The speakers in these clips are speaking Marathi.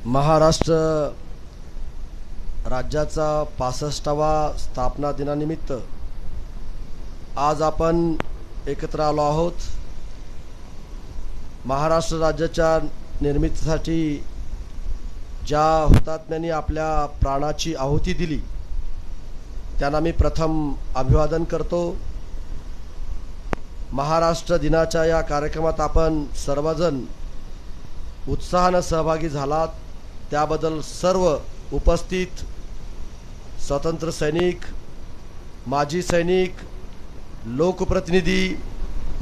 महाराष्ट्र राज्याचा 65वा स्थापना दिनानिमित्त आज आपण एकत्र आलो आहोत। महाराष्ट्र राज्याच्या निर्मितीसाठी ज्या हुतात्म्यांनी आपल्या प्राणाची आहुती दिली त्यांना मी प्रथम अभिवादन करतो। महाराष्ट्र दिनाच्या या कार्यक्रमात आपण सर्वजण उत्साहाने सहभागी झालात त्याबद्दल सर्व उपस्थित स्वतंत्र सैनिक, माजी सैनिक, लोकप्रतिनिधी,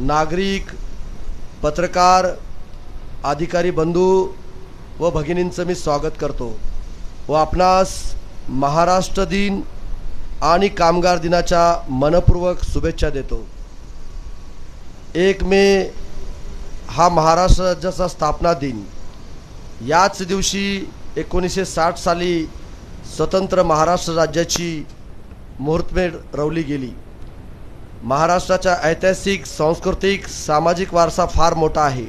नागरिक, पत्रकार, अधिकारी बंधू व भगिनींचं मी स्वागत करतो व आपणास महाराष्ट्र दिन आणि कामगार दिनाच्या मनपूर्वक शुभेच्छा देतो। 1 मे हा महाराष्ट्र राज्याचा स्थापना दिन। याच दिवशी 1960 साली स्वतंत्र महाराष्ट्र राज्याची मुहूर्तमेढ रोवली गेली। महाराष्ट्राचा ऐतिहासिक, सांस्कृतिक, सामाजिक वारसा फार मोठा आहे।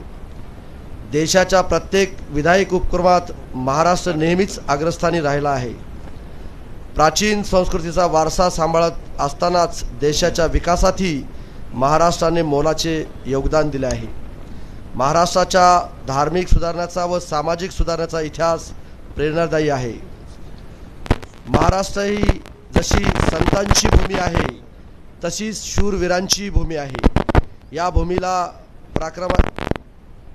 देशाच्या प्रत्येक विधायक उपक्रमात महाराष्ट्र नेहमीच अग्रस्थानी राहिला आहे। प्राचीन संस्कृतीचा वारसा सांभाळत असतानाच देशाच्या विकासातही महाराष्ट्राने मोलाचे योगदान दिले आहे। महाराष्ट्राच्या धार्मिक सुधारणाचा व सामाजिक सुधारणाचा इतिहास प्रेरणादायी आहे। महाराष्ट्र ही जशी संतांची भूमी आहे तशीच शूरवीरांची भूमी आहे। या भूमीला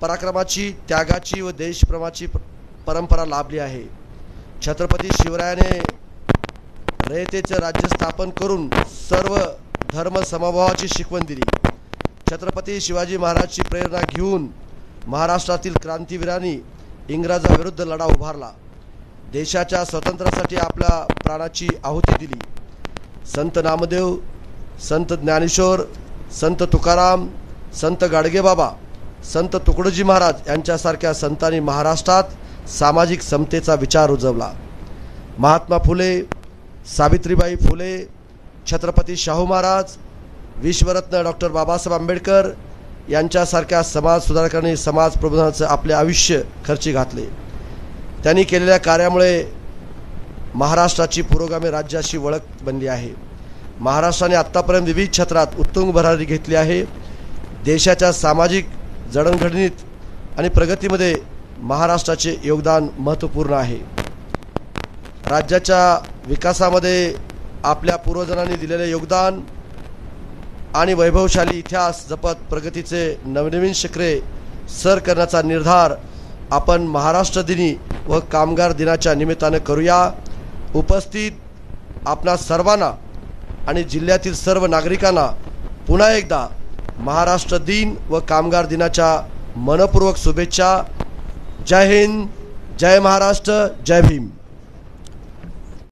पराक्रमाची, त्यागाची व देशप्रेमाची परंपरा लाभली आहे। छत्रपती शिवरायाने रयतेचे राज्य स्थापन करून सर्व धर्म समभावाची शिकवण दिली। छत्रपती शिवाजी महाराजची प्रेरणा घेऊन महाराष्ट्रातील क्रांतिवीरांनी इंग्रजांविरुद्ध लढा उभारला। देशाच्या स्वातंत्र्यासाठी आपल्या प्राणाची आहुती दिली। संत नामदेव, संत ज्ञानेश्वर, संत तुकाराम, संत गाडगेबाबा, संत तुकडोजी महाराज यांच्यासारख्या संतांनी महाराष्ट्रात सामाजिक समतेचा विचार रुजवला। महात्मा फुले, सावित्रीबाई फुले, छत्रपती शाहू महाराज, विश्वरत्न डॉक्टर बाबासाहेब आंबेडकर यांच्यासारख्या समाज सुधारकांनी समाज प्रबोधनाचे आपले आयुष्य खर्ची घातले। त्यांनी केलेल्या कार्यामुळे महाराष्ट्राची पुरोगामी राज्याची ओळख बनली आहे। महाराष्ट्राने आत्तापर्यंत विविध क्षेत्रात उत्तुंग भरारी घेतली आहे। देशाच्या सामाजिक जडणघडणीत आणि प्रगतीमध्ये महाराष्ट्राचे योगदान महत्त्वपूर्ण आहे। राज्याच्या विकासामध्ये आपल्या पूर्वजांनी दिलेले योगदान आणि वैभवशाली इतिहास जपत प्रगतीचे नवनवीन शिखरे सर करण्याचा निर्धार आपण महाराष्ट्र दिनी व कामगार दिनाच्या निमित्ताने करूया। उपस्थित आपणा सर्वांना आणि जिल्ह्यातील सर्व नागरिकांना पुन्हा एकदा महाराष्ट्र दिन व कामगार दिनाच्या मनपूर्वक शुभेच्छा। जय हिंद, जय महाराष्ट्र, जय भीम।